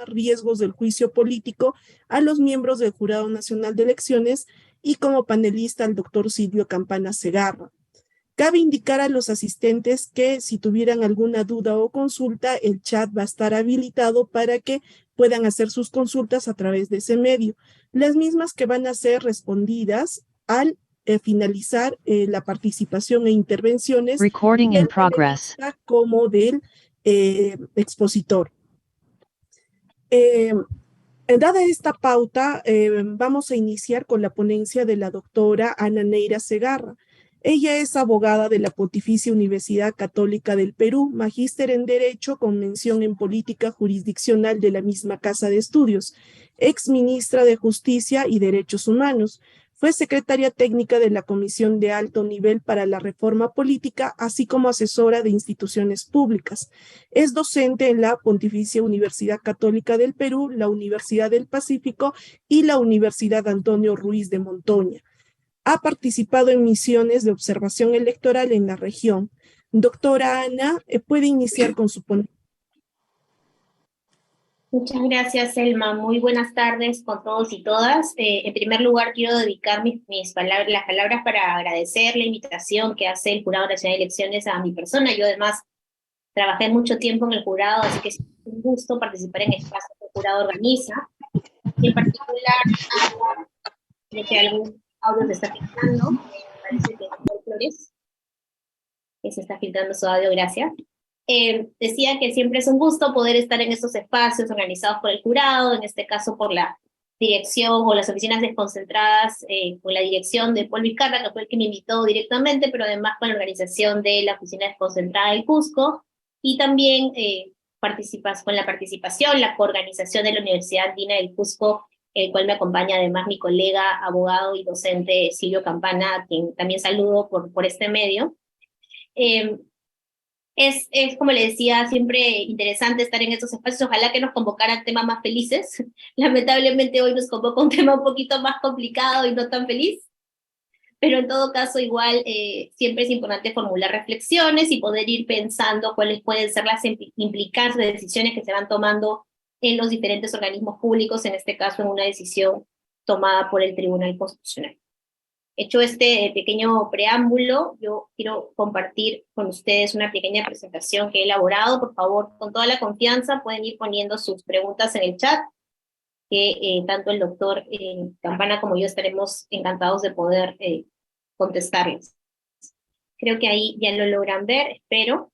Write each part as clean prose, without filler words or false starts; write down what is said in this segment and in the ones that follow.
riesgos del juicio político a los miembros del Jurado Nacional de Elecciones y como panelista al doctor Silvio Campana Segarra. Cabe indicar a los asistentes que si tuvieran alguna duda o consulta, el chat va a estar habilitado para que puedan hacer sus consultas a través de ese medio, las mismas que van a ser respondidas al finalizar la participación e intervenciones Recording in del progress. panelista como del expositor. Dada esta pauta, vamos a iniciar con la ponencia de la doctora Ana Neira Segarra. Ella es abogada de la Pontificia Universidad Católica del Perú, magíster en Derecho con mención en Política Jurisdiccional de la misma Casa de Estudios, ex ministra de Justicia y Derechos Humanos. Fue secretaria técnica de la Comisión de Alto Nivel para la Reforma Política, así como asesora de instituciones públicas. Es docente en la Pontificia Universidad Católica del Perú, la Universidad del Pacífico y la Universidad Antonio Ruiz de Montoña. Ha participado en misiones de observación electoral en la región. Doctora Ana, ¿puede iniciar con su ponencia? Muchas gracias, Selma. Muy buenas tardes con todos y todas. En primer lugar, quiero dedicar las palabras para agradecer la invitación que hace el Jurado Nacional de Elecciones a mi persona. Yo además trabajé mucho tiempo en el jurado, así que es un gusto participar en espacios que el jurado organiza. Y en particular, de que algún audio se está filtrando, parece que hay flores, que se está filtrando su audio, gracias. Decía que siempre es un gusto poder estar en estos espacios organizados por el jurado, en este caso por la dirección o las oficinas desconcentradas, con la dirección de Paul Vizcarra, que fue el que me invitó directamente, pero además con la organización de la oficina desconcentrada del Cusco, y también participas con la participación, la coorganización de la Universidad Andina del Cusco, el cual me acompaña además mi colega, abogado y docente Silvio Campana, a quien también saludo por este medio. Es, como le decía, siempre interesante estar en estos espacios. Ojalá que nos convocaran temas más felices. Lamentablemente hoy nos convoca un tema un poquito más complicado y no tan feliz. Pero en todo caso, igual, siempre es importante formular reflexiones y poder ir pensando cuáles pueden ser las implicancias de decisiones que se van tomando en los diferentes organismos públicos, en este caso en una decisión tomada por el Tribunal Constitucional. Hecho este pequeño preámbulo, yo quiero compartir con ustedes una pequeña presentación que he elaborado. Por favor, con toda la confianza, pueden ir poniendo sus preguntas en el chat, que tanto el doctor Campana como yo estaremos encantados de poder contestarles. Creo que ahí ya lo logran ver, espero.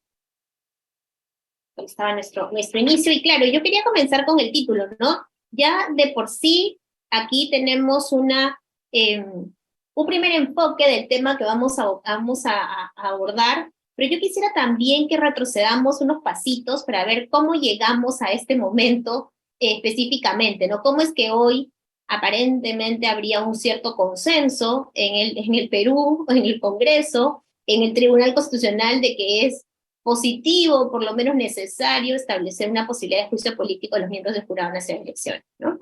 Ahí estaba nuestro inicio, y claro, yo quería comenzar con el título, ¿no? Ya de por sí, aquí tenemos un primer enfoque del tema que vamos a abordar, pero yo quisiera también que retrocedamos unos pasitos para ver cómo llegamos a este momento específicamente, ¿no? Cómo es que hoy aparentemente habría un cierto consenso en el Perú, en el Congreso, en el Tribunal Constitucional, de que es positivo, por lo menos necesario, establecer una posibilidad de juicio político a los miembros del Jurado Nacional de Elecciones, ¿no?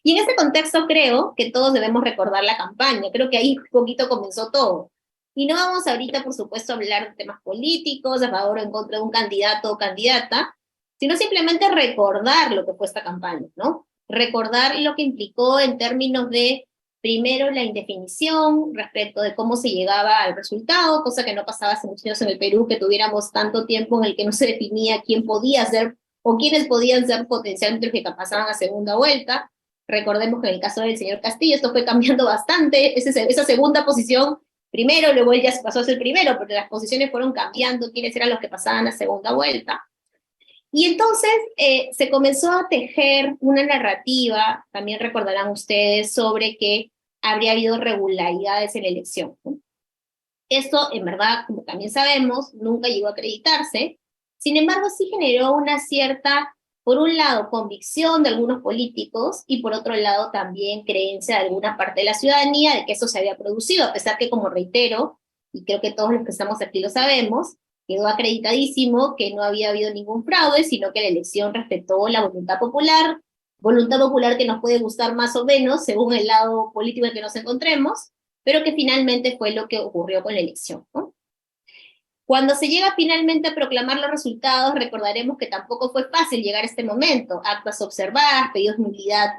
Y en este contexto creo que todos debemos recordar la campaña, creo que ahí un poquito comenzó todo. Y no vamos ahorita, por supuesto, a hablar de temas políticos, a favor o en contra de un candidato o candidata, sino simplemente recordar lo que fue esta campaña, ¿no? Recordar lo que implicó en términos de, primero, la indefinición respecto de cómo se llegaba al resultado, cosa que no pasaba hace muchos años en el Perú, que tuviéramos tanto tiempo en el que no se definía quién podía ser o quiénes podían ser potencialmente los que pasaban a segunda vuelta. Recordemos que en el caso del señor Castillo esto fue cambiando bastante, esa segunda posición, primero, luego él ya se pasó a ser primero, pero las posiciones fueron cambiando, quiénes eran los que pasaban a segunda vuelta. Y entonces se comenzó a tejer una narrativa, también recordarán ustedes, sobre que habría habido irregularidades en la elección, ¿no? Esto, en verdad, como también sabemos, nunca llegó a acreditarse. Sin embargo, sí generó una cierta, por un lado, convicción de algunos políticos, y por otro lado también creencia de alguna parte de la ciudadanía de que eso se había producido, a pesar que, como reitero, y creo que todos los que estamos aquí lo sabemos, quedó acreditadísimo que no había habido ningún fraude, sino que la elección respetó la voluntad popular que nos puede gustar más o menos, según el lado político en que nos encontremos, pero que finalmente fue lo que ocurrió con la elección, ¿no? Cuando se llega finalmente a proclamar los resultados, recordaremos que tampoco fue fácil llegar a este momento. Actas observadas, pedidos de nulidad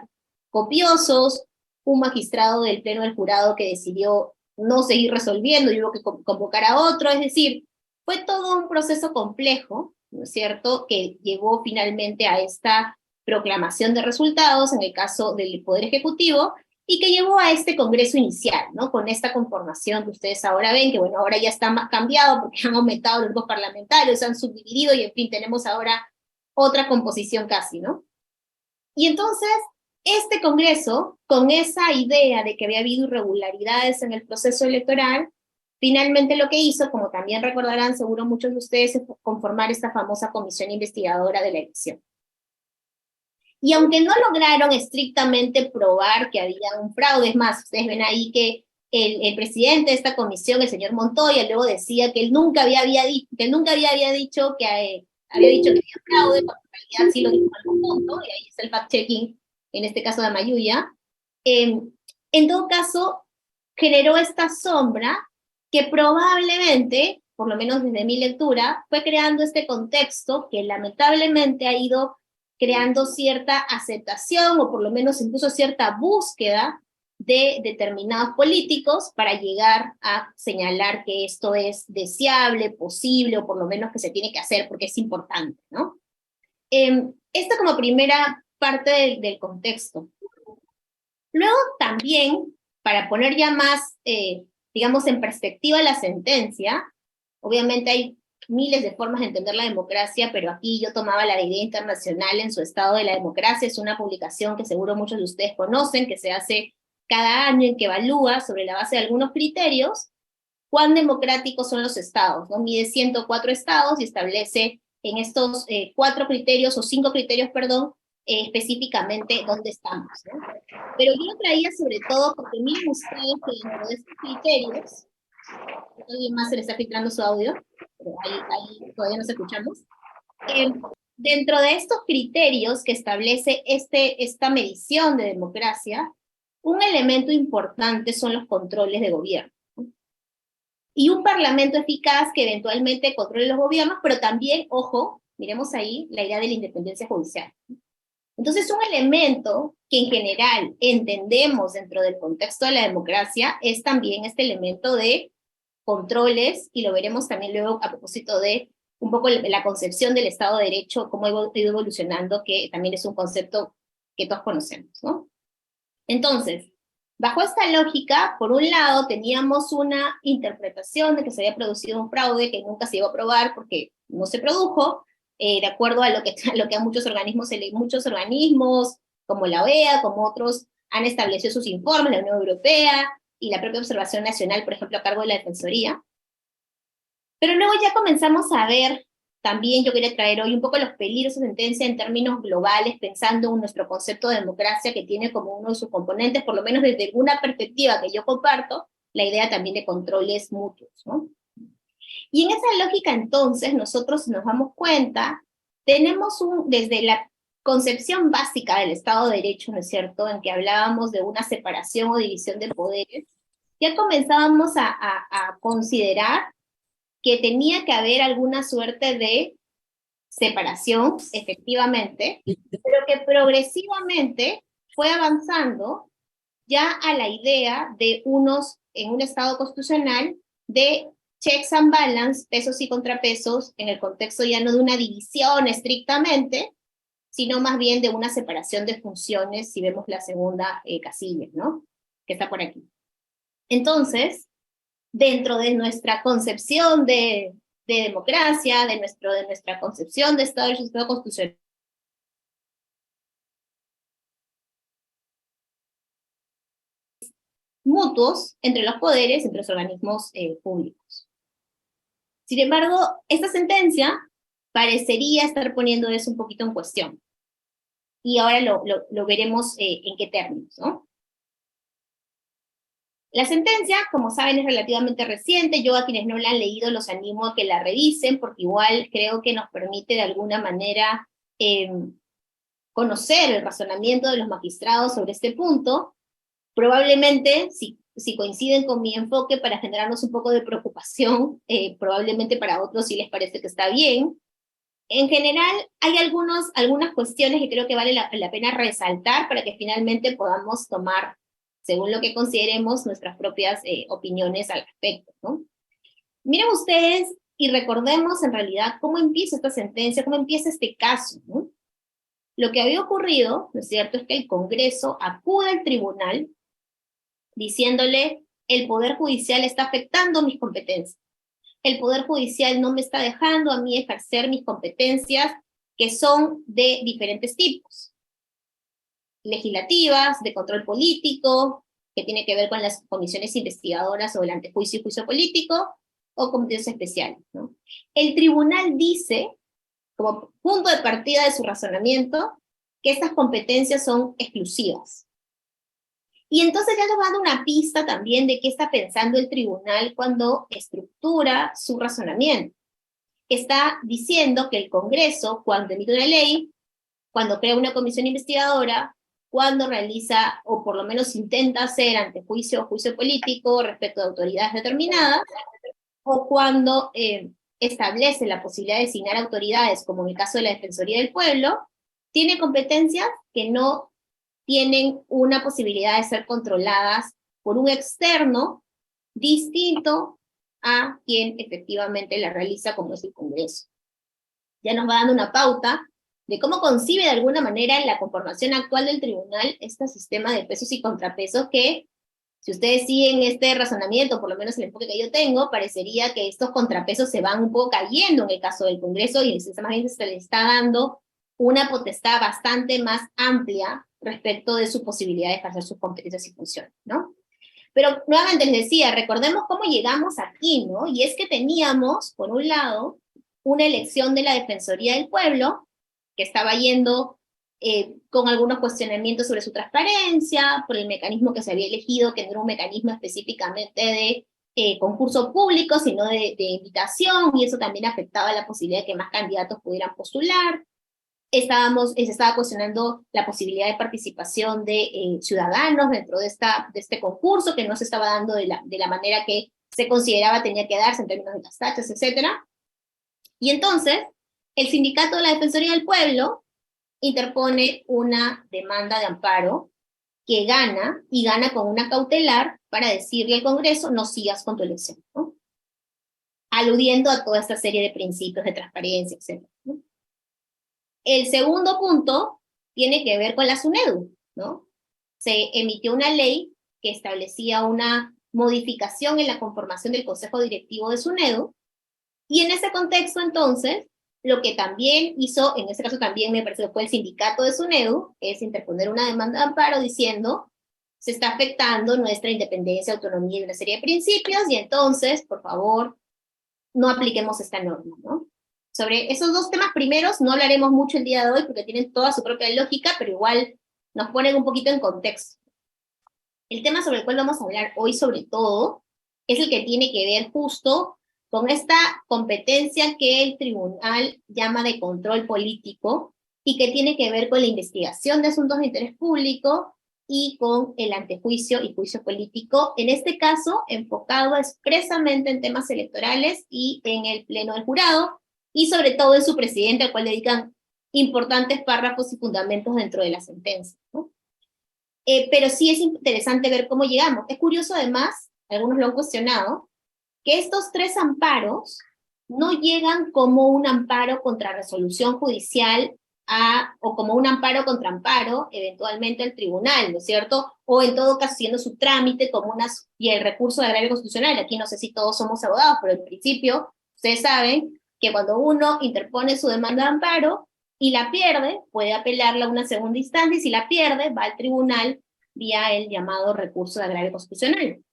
copiosos, un magistrado del pleno del jurado que decidió no seguir resolviendo y hubo que convocar a otro, es decir, fue todo un proceso complejo, ¿no es cierto?, que llegó finalmente a esta proclamación de resultados, en el caso del Poder Ejecutivo, y que llevó a este Congreso inicial, ¿no?, con esta conformación que ustedes ahora ven, que bueno, ahora ya está más cambiado porque han aumentado los grupos parlamentarios, se han subdividido y en fin, tenemos ahora otra composición casi, ¿no? Y entonces, este Congreso, con esa idea de que había habido irregularidades en el proceso electoral, finalmente lo que hizo, como también recordarán seguro muchos de ustedes, es conformar esta famosa comisión investigadora de la elección. Y aunque no lograron estrictamente probar que había un fraude, es más, ustedes ven ahí que el presidente de esta comisión, el señor Montoya, luego decía que él nunca había dicho que había fraude, cuando en realidad sí lo dijo en algún punto, y ahí está el fact-checking, en este caso de Amayuya. En todo caso, generó esta sombra que probablemente, por lo menos desde mi lectura, fue creando este contexto que lamentablemente ha ido creando cierta aceptación, o por lo menos incluso cierta búsqueda de determinados políticos para llegar a señalar que esto es deseable, posible, o por lo menos que se tiene que hacer porque es importante, ¿no? Esta como primera parte del contexto. Luego también, para poner ya más, digamos, en perspectiva la sentencia, obviamente hay miles de formas de entender la democracia, pero aquí yo tomaba la idea internacional en su estado de la democracia. Es una publicación que seguro muchos de ustedes conocen, que se hace cada año, en que evalúa sobre la base de algunos criterios cuán democráticos son los estados, ¿no? Mide 104 estados y establece en estos 4 criterios, o 5 criterios, perdón, específicamente dónde estamos, ¿no? Pero yo lo traía sobre todo porque miren ustedes que dentro de estos criterios, alguien más se le está filtrando su audio, pero ahí todavía nos escuchamos. Dentro de estos criterios que establece esta medición de democracia, un elemento importante son los controles de gobierno. Y un parlamento eficaz que eventualmente controle los gobiernos, pero también, ojo, miremos ahí la idea de la independencia judicial. Entonces, un elemento que en general entendemos dentro del contexto de la democracia es también este elemento de controles, y lo veremos también luego a propósito de un poco la concepción del Estado de Derecho, cómo ha ido evolucionando, que también es un concepto que todos conocemos, ¿no? Entonces, bajo esta lógica, por un lado, teníamos una interpretación de que se había producido un fraude que nunca se iba a probar porque no se produjo, de acuerdo a lo que a muchos organismos, como la OEA, como otros, han establecido sus informes, la Unión Europea y la propia Observación Nacional, por ejemplo, a cargo de la Defensoría. Pero luego ya comenzamos a ver, también yo quería traer hoy un poco los peligros de sentencia en términos globales, pensando en nuestro concepto de democracia, que tiene como uno de sus componentes, por lo menos desde una perspectiva que yo comparto, la idea también de controles mutuos, ¿no? Y en esa lógica, entonces, nosotros nos damos cuenta, tenemos desde la concepción básica del Estado de Derecho, ¿no es cierto?, en que hablábamos de una separación o división de poderes, ya comenzábamos a considerar que tenía que haber alguna suerte de separación, efectivamente, pero que progresivamente fue avanzando ya a la idea de en un Estado constitucional, de checks and balance, pesos y contrapesos, en el contexto ya no de una división estrictamente, sino más bien de una separación de funciones, si vemos la segunda casilla, ¿no?, que está por aquí. Entonces, dentro de nuestra concepción de democracia, de nuestra concepción de Estado y Estado constitucional, mutuos entre los poderes, entre los organismos públicos. Sin embargo, esta sentencia parecería estar poniendo eso un poquito en cuestión. Y ahora lo veremos en qué términos, ¿no? La sentencia, como saben, es relativamente reciente. Yo a quienes no la han leído los animo a que la revisen, porque igual creo que nos permite de alguna manera conocer el razonamiento de los magistrados sobre este punto. Probablemente, si si coinciden con mi enfoque para generarnos un poco de preocupación, probablemente para otros sí les parece que está bien. En general, hay algunas cuestiones que creo que vale la pena resaltar para que finalmente podamos tomar, según lo que consideremos, nuestras propias opiniones al respecto, ¿no? Miren ustedes y recordemos en realidad cómo empieza esta sentencia, cómo empieza este caso, ¿no? Lo que había ocurrido, ¿no es cierto?, es que el Congreso acude al tribunal diciéndole: el Poder Judicial está afectando mis competencias. El Poder Judicial no me está dejando a mí ejercer mis competencias, que son de diferentes tipos. Legislativas, de control político, que tiene que ver con las comisiones investigadoras sobre el antejuicio y juicio político, o comisiones especiales, ¿no? El tribunal dice, como punto de partida de su razonamiento, que estas competencias son exclusivas. Y entonces ya nos va dando una pista también de qué está pensando el tribunal cuando estructura su razonamiento. Está diciendo que el Congreso, cuando emite una ley, cuando crea una comisión investigadora, cuando realiza, o por lo menos intenta hacer antejuicio o juicio político respecto de autoridades determinadas, o cuando establece la posibilidad de designar autoridades, como en el caso de la Defensoría del Pueblo, tiene competencias que no tienen una posibilidad de ser controladas por un externo distinto a quien efectivamente la realiza, como es el Congreso. Ya nos va dando una pauta de cómo concibe de alguna manera en la conformación actual del tribunal este sistema de pesos y contrapesos que, si ustedes siguen este razonamiento, por lo menos el enfoque que yo tengo, parecería que estos contrapesos se van un poco cayendo en el caso del Congreso y más bien se le está dando una potestad bastante más amplia respecto de su posibilidad de ejercer sus competencias y funciones, ¿no? Pero nuevamente les decía, recordemos cómo llegamos aquí, ¿no? Y es que teníamos, por un lado, una elección de la Defensoría del Pueblo, que estaba yendo con algunos cuestionamientos sobre su transparencia, por el mecanismo que se había elegido, que no era un mecanismo específicamente de concurso público, sino de invitación, y eso también afectaba la posibilidad de que más candidatos pudieran postular. Se estaba cuestionando la posibilidad de participación de ciudadanos dentro de este concurso, que no se estaba dando de la manera que se consideraba tenía que darse en términos de las tachas, etc. Y entonces, el sindicato de la Defensoría del Pueblo interpone una demanda de amparo que gana, y gana con una cautelar para decirle al Congreso: no sigas con tu elección, ¿no? Aludiendo a toda esta serie de principios de transparencia, etc., ¿no? El segundo punto tiene que ver con la SUNEDU, ¿no? Se emitió una ley que establecía una modificación en la conformación del Consejo Directivo de SUNEDU, y en ese contexto, entonces, lo que también hizo, en ese caso también me parece que fue el sindicato de SUNEDU, es interponer una demanda de amparo diciendo: se está afectando nuestra independencia, autonomía y una serie de principios, y entonces, por favor, no apliquemos esta norma, ¿no? Sobre esos dos temas primeros no hablaremos mucho el día de hoy porque tienen toda su propia lógica, pero igual nos ponen un poquito en contexto. El tema sobre el cual vamos a hablar hoy, sobre todo, es el que tiene que ver justo con esta competencia que el tribunal llama de control político y que tiene que ver con la investigación de asuntos de interés público y con el antejuicio y juicio político, en este caso enfocado expresamente en temas electorales y en el pleno del jurado, y sobre todo en su presidente, al cual dedican importantes párrafos y fundamentos dentro de la sentencia, ¿no? Pero sí es interesante ver cómo llegamos. Es curioso además, algunos lo han cuestionado, que estos tres amparos no llegan como un amparo contra resolución judicial o como un amparo contra amparo eventualmente al tribunal, ¿no es cierto? O en todo caso siendo su trámite como y el recurso de agravio constitucional. Aquí no sé si todos somos abogados, pero en principio ustedes saben que cuando uno interpone su demanda de amparo y la pierde, puede apelarla a una segunda instancia, y si la pierde, va al tribunal vía el llamado recurso de agravio constitucional.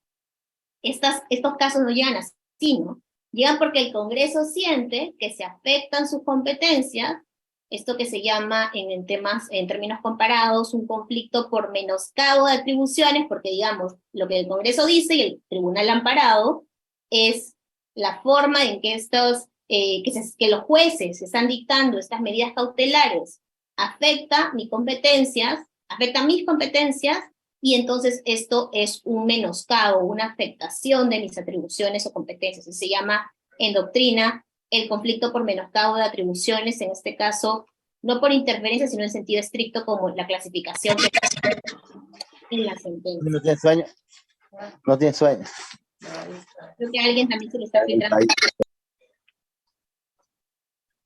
Estos casos no llegan así, ¿no? Llegan porque el Congreso siente que se afectan sus competencias, esto que se llama en términos comparados un conflicto por menoscabo de atribuciones, porque digamos, lo que el Congreso dice y el tribunal amparado es la forma en que que los jueces están dictando estas medidas cautelares afecta mis competencias, y entonces esto es un menoscabo, una afectación de mis atribuciones o competencias. Se llama en doctrina el conflicto por menoscabo de atribuciones, en este caso, no por interferencia, sino en sentido estricto, como la clasificación que en la sentencia. No tiene sueño. No tiene sueño. Creo que a alguien también se le está filtrando.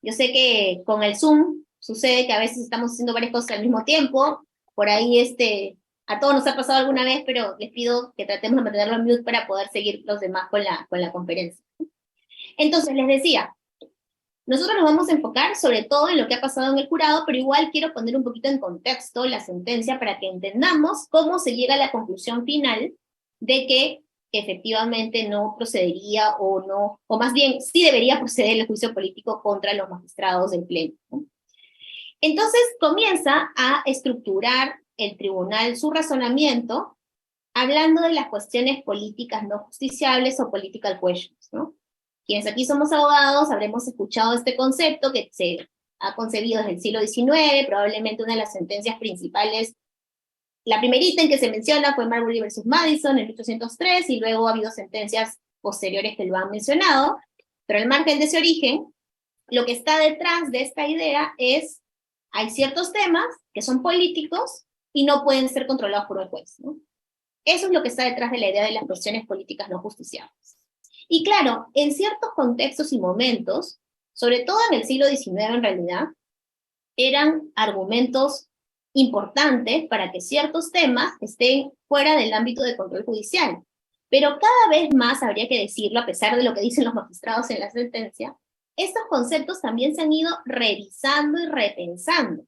Yo sé que con el Zoom sucede que a veces estamos haciendo varias cosas al mismo tiempo. Por ahí a todos nos ha pasado alguna vez, pero les pido que tratemos de mantenerlo en mute para poder seguir los demás con la conferencia. Entonces, les decía, nosotros nos vamos a enfocar sobre todo en lo que ha pasado en el jurado, pero igual quiero poner un poquito en contexto la sentencia para que entendamos cómo se llega a la conclusión final de que efectivamente no procedería o no, o más bien sí debería proceder el juicio político contra los magistrados del Pleno, ¿no? Entonces comienza a estructurar el tribunal su razonamiento hablando de las cuestiones políticas no justiciables o political questions, ¿no? Quienes aquí somos abogados habremos escuchado este concepto que se ha concebido desde el siglo XIX, probablemente una de las sentencias principales. La primerita en que se menciona fue Marbury versus Madison en 1803, y luego ha habido sentencias posteriores que lo han mencionado, pero al margen de ese origen, lo que está detrás de esta idea es, hay ciertos temas que son políticos y no pueden ser controlados por el juez, ¿no? Eso es lo que está detrás de la idea de las cuestiones políticas no justiciables. Y claro, en ciertos contextos y momentos, sobre todo en el siglo XIX en realidad, eran argumentos importantes para que ciertos temas estén fuera del ámbito de control judicial. Pero cada vez más, habría que decirlo, a pesar de lo que dicen los magistrados en la sentencia, estos conceptos también se han ido revisando y repensando.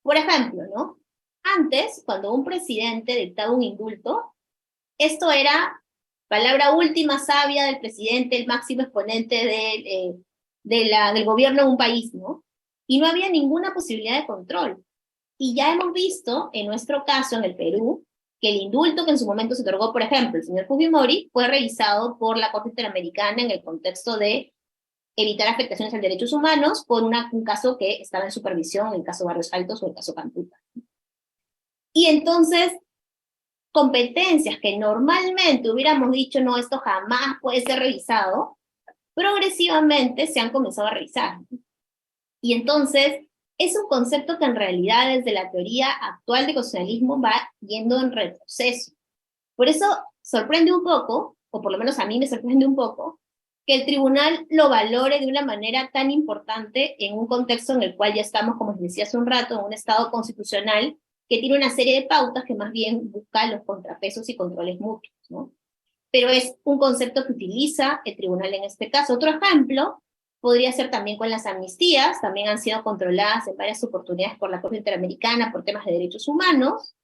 Por ejemplo, ¿no? Antes, cuando un presidente dictaba un indulto, esto era palabra última sabia del presidente, el máximo exponente del gobierno de un país, ¿no? Y no había ninguna posibilidad de control. Y ya hemos visto, en nuestro caso, en el Perú, que el indulto que en su momento se otorgó, por ejemplo, el señor Fujimori, fue revisado por la Corte Interamericana en el contexto de evitar afectaciones a derechos humanos por un caso que estaba en supervisión, el caso Barrios Altos o el caso Cantuta. Y entonces, competencias que normalmente hubiéramos dicho, no, esto jamás puede ser revisado, progresivamente se han comenzado a revisar. Y entonces, es un concepto que en realidad desde la teoría actual de constitucionalismo va yendo en retroceso. Por eso sorprende un poco, o por lo menos a mí me sorprende un poco, que el tribunal lo valore de una manera tan importante en un contexto en el cual ya estamos, como les decía hace un rato, en un estado constitucional que tiene una serie de pautas que más bien busca los contrapesos y controles mutuos, ¿no? Pero es un concepto que utiliza el tribunal en este caso. Otro ejemplo podría ser también con las amnistías, también han sido controladas en varias oportunidades por la Corte Interamericana por temas de derechos humanos.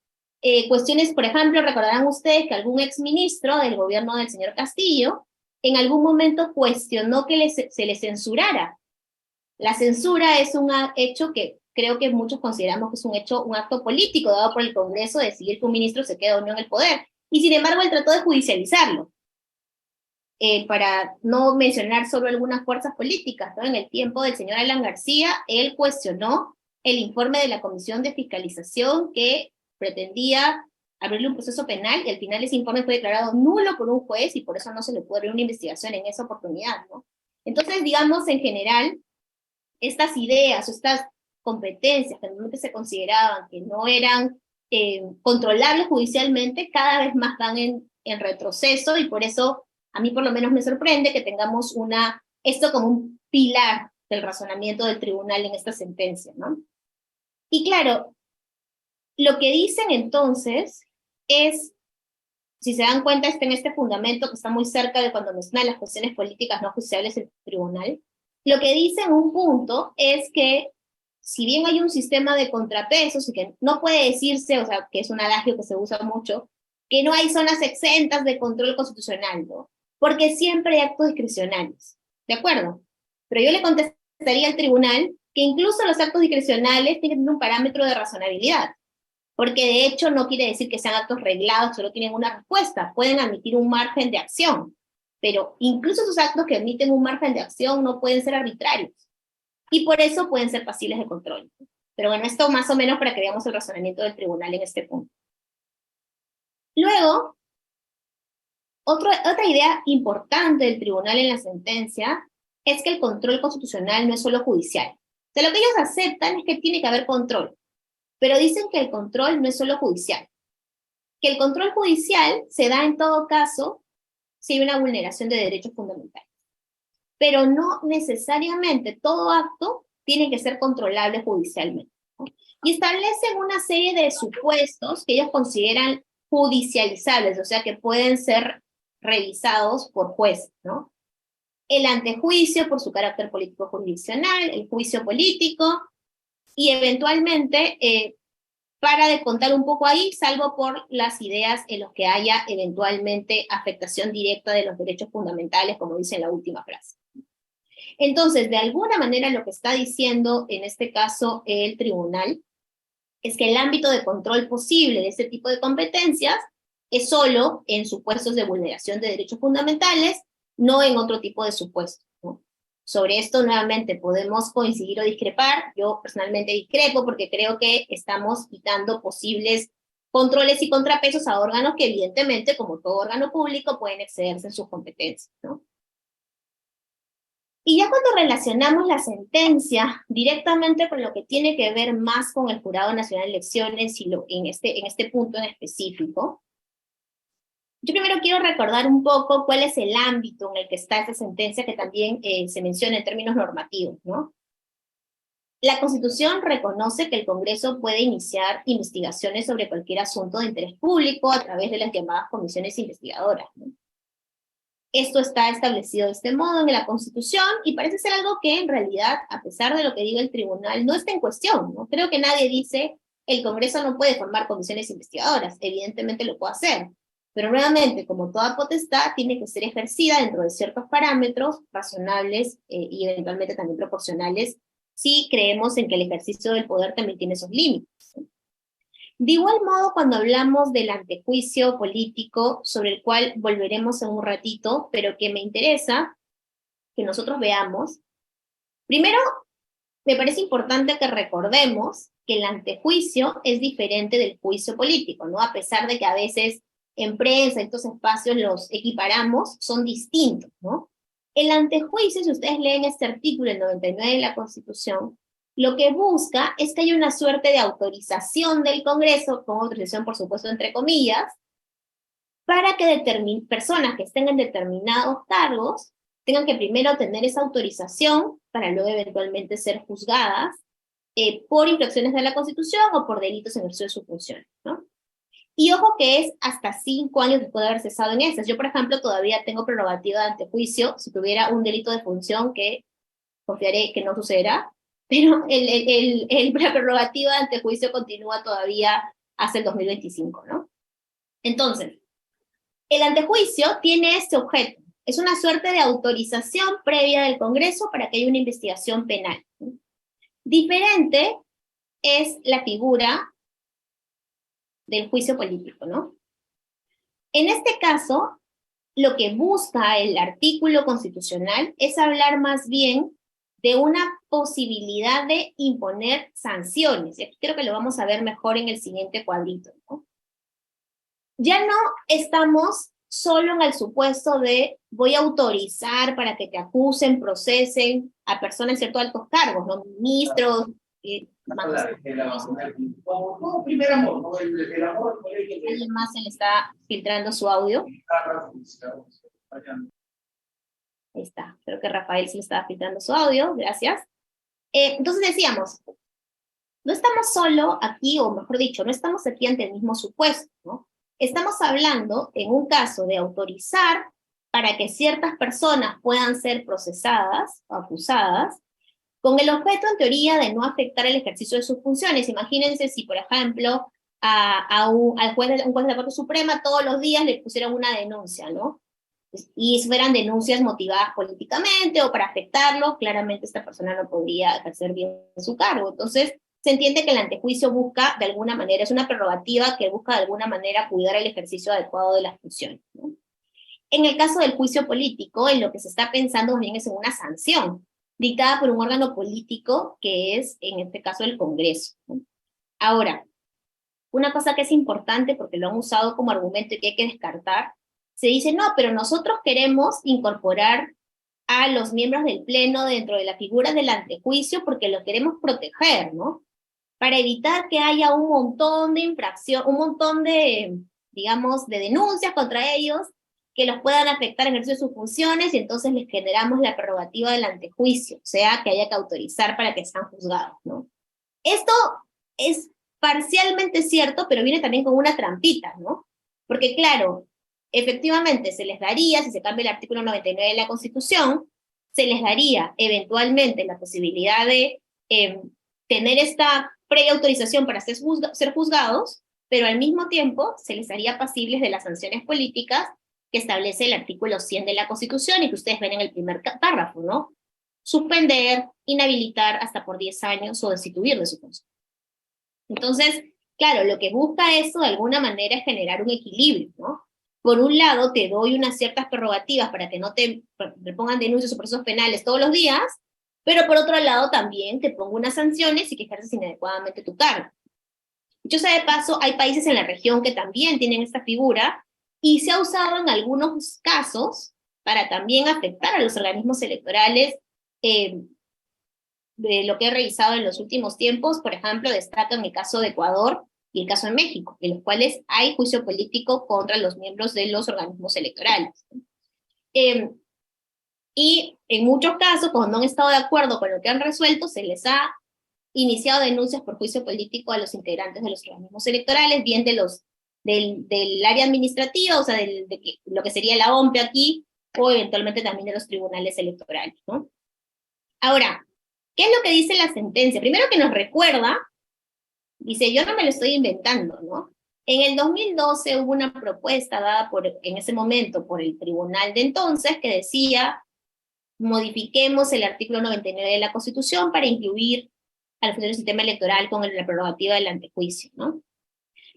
Cuestiones, por ejemplo, recordarán ustedes que algún exministro del gobierno del señor Castillo en algún momento cuestionó que se le censurara. La censura es un hecho que creo que muchos consideramos que es un acto político dado por el Congreso de decidir que un ministro se queda o no en el poder. Y sin embargo, él trató de judicializarlo. Para no mencionar solo algunas fuerzas políticas, ¿no? En el tiempo del señor Alan García, él cuestionó el informe de la Comisión de Fiscalización que pretendía abrirle un proceso penal, y al final ese informe fue declarado nulo por un juez, y por eso no se le pudo abrir una investigación en esa oportunidad, ¿no? Entonces, digamos, en general, estas ideas o estas competencias que normalmente se consideraban que no eran controlables judicialmente, cada vez más van en retroceso, y por eso a mí por lo menos me sorprende que tengamos esto como un pilar del razonamiento del tribunal en esta sentencia, ¿no? Y claro, lo que dicen entonces es, si se dan cuenta, está en este fundamento que está muy cerca de cuando mencionan las cuestiones políticas no judiciales del tribunal. Lo que dice en un punto es que, si bien hay un sistema de contrapesos, y que no puede decirse, o sea, que es un adagio que se usa mucho, que no hay zonas exentas de control constitucional, ¿no? Porque siempre hay actos discrecionales, ¿de acuerdo? Pero yo le contestaría al tribunal que incluso los actos discrecionales tienen un parámetro de razonabilidad, porque de hecho no quiere decir que sean actos reglados, solo tienen una respuesta, pueden admitir un margen de acción, pero incluso esos actos que admiten un margen de acción no pueden ser arbitrarios, y por eso pueden ser pasibles de control. Pero bueno, esto más o menos para que veamos el razonamiento del tribunal en este punto. Luego, otra idea importante del tribunal en la sentencia es que el control constitucional no es solo judicial. O sea, lo que ellos aceptan es que tiene que haber control, pero dicen que el control no es solo judicial, que el control judicial se da en todo caso si hay una vulneración de derechos fundamentales, pero no necesariamente todo acto tiene que ser controlable judicialmente, ¿no? Y establecen una serie de supuestos que ellos consideran judicializables, o sea, que pueden ser revisados por jueces, ¿no? El antejuicio por su carácter político jurisdiccional, el juicio político, y eventualmente para de contar un poco ahí, salvo por las ideas en los que haya eventualmente afectación directa de los derechos fundamentales, como dice en la última frase. Entonces, de alguna manera lo que está diciendo en este caso el tribunal es que el ámbito de control posible de este tipo de competencias es solo en supuestos de vulneración de derechos fundamentales, no en otro tipo de supuestos, ¿no? Sobre esto nuevamente podemos coincidir o discrepar. Yo personalmente discrepo porque creo que estamos quitando posibles controles y contrapesos a órganos que evidentemente, como todo órgano público, pueden excederse en sus competencias, ¿no? Y ya cuando relacionamos la sentencia directamente con lo que tiene que ver más con el Jurado Nacional de Elecciones y en este punto en específico, yo primero quiero recordar un poco cuál es el ámbito en el que está esta sentencia que también se menciona en términos normativos, ¿no? La Constitución reconoce que el Congreso puede iniciar investigaciones sobre cualquier asunto de interés público a través de las llamadas comisiones investigadoras, ¿no? Esto está establecido de este modo en la Constitución y parece ser algo que en realidad, a pesar de lo que diga el tribunal, no está en cuestión, ¿no? Creo que nadie dice el Congreso no puede formar comisiones investigadoras, evidentemente lo puede hacer, pero nuevamente, como toda potestad, tiene que ser ejercida dentro de ciertos parámetros razonables y eventualmente también proporcionales, si creemos en que el ejercicio del poder también tiene esos límites. De igual modo, cuando hablamos del antejuicio político, sobre el cual volveremos en un ratito, pero que me interesa que nosotros veamos, primero, me parece importante que recordemos que el antejuicio es diferente del juicio político, ¿no? A pesar de que a veces en prensa, en estos espacios los equiparamos, son distintos, ¿no? El antejuicio, si ustedes leen este artículo, el 99 de la Constitución, lo que busca es que haya una suerte de autorización del Congreso, con autorización por supuesto entre comillas, para que personas que estén en determinados cargos tengan que primero tener esa autorización para luego eventualmente ser juzgadas por infracciones de la Constitución o por delitos en ejercicio de su función, ¿no? Y ojo que es hasta 5 años después de haber cesado en esas. Yo, por ejemplo, todavía tengo prerrogativa de antejuicio si tuviera un delito de función que confiaré que no sucederá, pero la prerrogativa de antejuicio continúa todavía hasta el 2025, ¿no? Entonces, el antejuicio tiene este objeto. Es una suerte de autorización previa del Congreso para que haya una investigación penal, ¿no? Diferente es la figura del juicio político, ¿no? En este caso, lo que busca el artículo constitucional es hablar más bien de una posibilidad de imponer sanciones. Y aquí creo que lo vamos a ver mejor en el siguiente cuadrito, ¿no? Ya no estamos solo en el supuesto de voy a autorizar para que te acusen, procesen a personas en ciertos altos cargos, ¿no? Ministros, ¿alguien más se le está filtrando su audio? Ahí está, creo que Rafael se le estaba filtrando su audio, gracias. Entonces decíamos, no estamos solo aquí, o mejor dicho, no estamos aquí ante el mismo supuesto, ¿no? Estamos hablando, en un caso, de autorizar para que ciertas personas puedan ser procesadas o acusadas, con el objeto, en teoría, de no afectar el ejercicio de sus funciones. Imagínense si, por ejemplo, un juez de la Corte Suprema todos los días le pusieran una denuncia, ¿no? Y fueran denuncias motivadas políticamente o para afectarlo, claramente esta persona no podría ejercer bien su cargo. Entonces, se entiende que el antejuicio busca, de alguna manera, es una prerrogativa que busca de alguna manera cuidar el ejercicio adecuado de las funciones, ¿no? En el caso del juicio político, en lo que se está pensando más bien es en una sanción, dictada por un órgano político que es, en este caso, el Congreso, ¿no? Ahora, una cosa que es importante porque lo han usado como argumento y que hay que descartar, se dice, no, pero nosotros queremos incorporar a los miembros del Pleno dentro de la figura del antejuicio porque los queremos proteger, ¿no? Para evitar que haya un montón de infracciones, un montón de, digamos, de denuncias contra ellos que los puedan afectar en el ejercicio de sus funciones y entonces les generamos la prerrogativa del antejuicio, o sea, que haya que autorizar para que sean juzgados, ¿no? Esto es parcialmente cierto, pero viene también con una trampita, ¿no? Porque claro, efectivamente se les daría, si se cambia el artículo 99 de la Constitución, se les daría eventualmente la posibilidad de tener esta previa autorización para ser juzgados, pero al mismo tiempo se les haría pasibles de las sanciones políticas que establece el artículo 100 de la Constitución y que ustedes ven en el primer párrafo, ¿no? Suspender, inhabilitar hasta por 10 años o destituir de su función. Entonces, claro, lo que busca eso de alguna manera es generar un equilibrio, ¿no? Por un lado, te doy unas ciertas prerrogativas para que no te pongan denuncias o procesos penales todos los días, pero por otro lado también te pongo unas sanciones y que ejerces inadecuadamente tu cargo. Dicho sea de paso, hay países en la región que también tienen esta figura y se ha usado en algunos casos para también afectar a los organismos electorales. De lo que he revisado en los últimos tiempos, por ejemplo, destacan el caso de Ecuador y el caso de México, en los cuales hay juicio político contra los miembros de los organismos electorales. Y en muchos casos, cuando no han estado de acuerdo con lo que han resuelto, se les ha iniciado denuncias por juicio político a los integrantes de los organismos electorales, bien del área administrativa, o sea, lo que sería la OMPE aquí, o eventualmente también de los tribunales electorales, ¿no? Ahora, ¿qué es lo que dice la sentencia? Primero que nos recuerda, dice, yo no me lo estoy inventando, ¿no? En el 2012 hubo una propuesta dada en ese momento por el tribunal de entonces que decía, modifiquemos el artículo 99 de la Constitución para incluir al funcionario del sistema electoral con la prerrogativa del antejuicio, ¿no?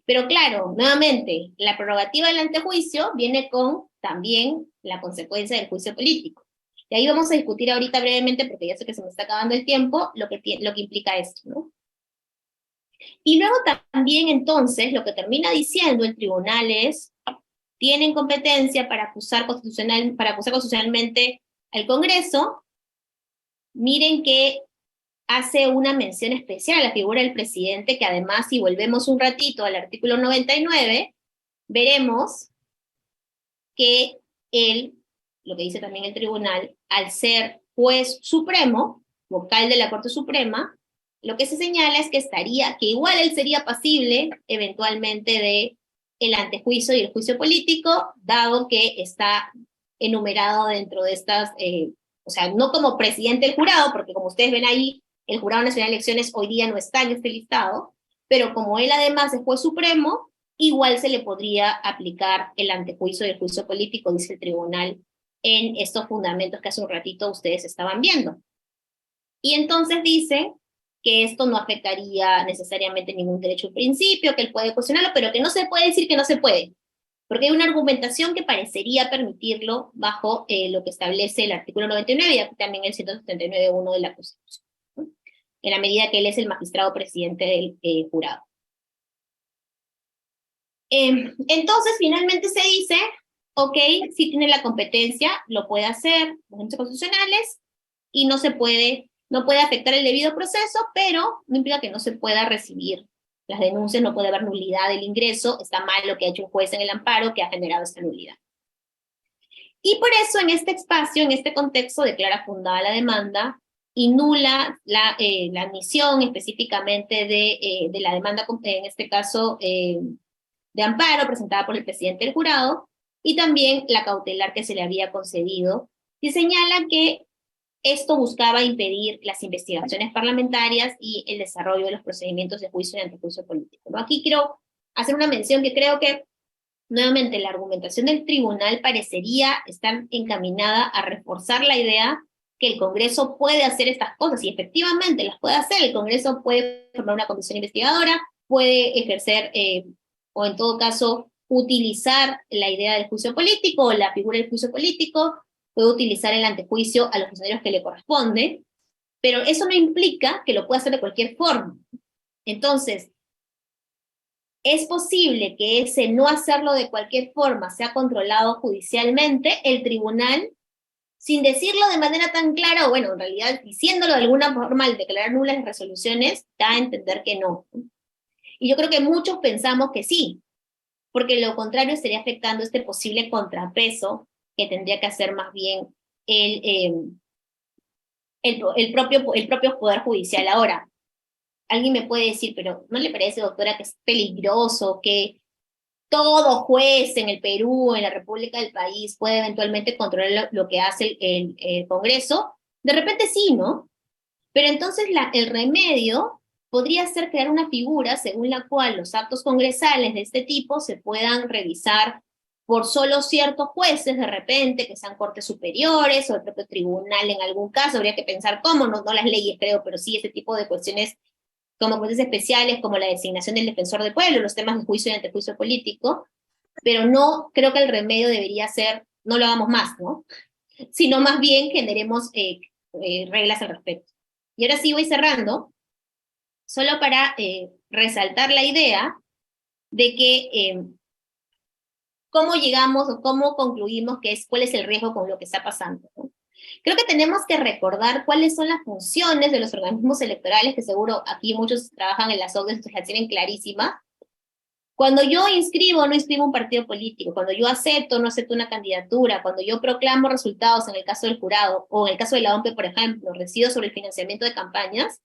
Pero claro, nuevamente, la prerrogativa del antejuicio viene con también la consecuencia del juicio político. Y ahí vamos a discutir ahorita brevemente, porque ya sé que se me está acabando el tiempo, lo que implica esto, ¿no? Y luego también entonces lo que termina diciendo el tribunal es, tienen competencia para acusar constitucionalmente al Congreso. Miren que hace una mención especial a la figura del presidente, que además, si volvemos un ratito al artículo 99, veremos que él, lo que dice también el tribunal, al ser juez supremo, vocal de la Corte Suprema, lo que se señala es que igual él sería pasible eventualmente de el antejuicio y el juicio político, dado que está enumerado dentro de estas, o sea, no como presidente del jurado, porque como ustedes ven ahí, el Jurado Nacional de Elecciones hoy día no está en este listado, pero como él además es juez supremo, igual se le podría aplicar el antejuicio y el juicio político, dice el tribunal, en estos fundamentos que hace un ratito ustedes estaban viendo. Y entonces dice que esto no afectaría necesariamente ningún derecho o principio, que él puede cuestionarlo, pero que no se puede decir que no se puede, porque hay una argumentación que parecería permitirlo bajo lo que establece el artículo 99 y aquí también el 179.1 de la Constitución, ¿no? En la medida que él es el magistrado presidente del jurado. Entonces, finalmente se dice, ok, si tiene la competencia, lo puede hacer los entes constitucionales y no puede afectar el debido proceso, pero no implica que no se pueda recibir las denuncias, no puede haber nulidad del ingreso, está mal lo que ha hecho un juez en el amparo que ha generado esta nulidad. Y por eso en este espacio, en este contexto, declara fundada la demanda y nula la admisión específicamente de la demanda, en este caso, de amparo presentada por el presidente del jurado, y también la cautelar que se le había concedido, y señala que esto buscaba impedir las investigaciones parlamentarias y el desarrollo de los procedimientos de juicio y antejuicio político, ¿no? Aquí quiero hacer una mención que creo que, nuevamente, la argumentación del tribunal parecería estar encaminada a reforzar la idea que el Congreso puede hacer estas cosas, y efectivamente las puede hacer. El Congreso puede formar una comisión investigadora, puede ejercer, o en todo caso, utilizar la idea del juicio político o la figura del juicio político, puede utilizar el antejuicio a los funcionarios que le corresponde, pero eso no implica que lo pueda hacer de cualquier forma. Entonces, es posible que ese no hacerlo de cualquier forma sea controlado judicialmente, el tribunal, sin decirlo de manera tan clara, o bueno, en realidad diciéndolo de alguna forma al declarar nulas las resoluciones, da a entender que no. Y yo creo que muchos pensamos que sí, porque lo contrario estaría afectando este posible contrapeso que tendría que hacer más bien el propio Poder Judicial. Ahora, alguien me puede decir, pero ¿no le parece, doctora, que es peligroso que todo juez en el Perú, en la República del país, puede eventualmente controlar lo que hace el Congreso? De repente sí, ¿no? Pero entonces el remedio podría ser crear una figura según la cual los actos congresales de este tipo se puedan revisar por solo ciertos jueces, de repente, que sean cortes superiores o el propio tribunal en algún caso. Habría que pensar cómo, no las leyes creo, pero sí ese tipo de cuestiones como cuestiones especiales, como la designación del defensor del pueblo, los temas de juicio y antejuicio político, pero no creo que el remedio debería ser, no lo hagamos más, ¿no? Sino más bien generemos reglas al respecto. Y ahora sí voy cerrando, solo para resaltar la idea de que cómo llegamos o cómo concluimos cuál es el riesgo con lo que está pasando, ¿no? Creo que tenemos que recordar cuáles son las funciones de los organismos electorales, que seguro aquí muchos trabajan en las OCDE, entonces las tienen clarísimas. Cuando yo inscribo o no inscribo un partido político, cuando yo acepto o no acepto una candidatura, cuando yo proclamo resultados en el caso del jurado, o en el caso de la OMPE, por ejemplo, decido sobre el financiamiento de campañas,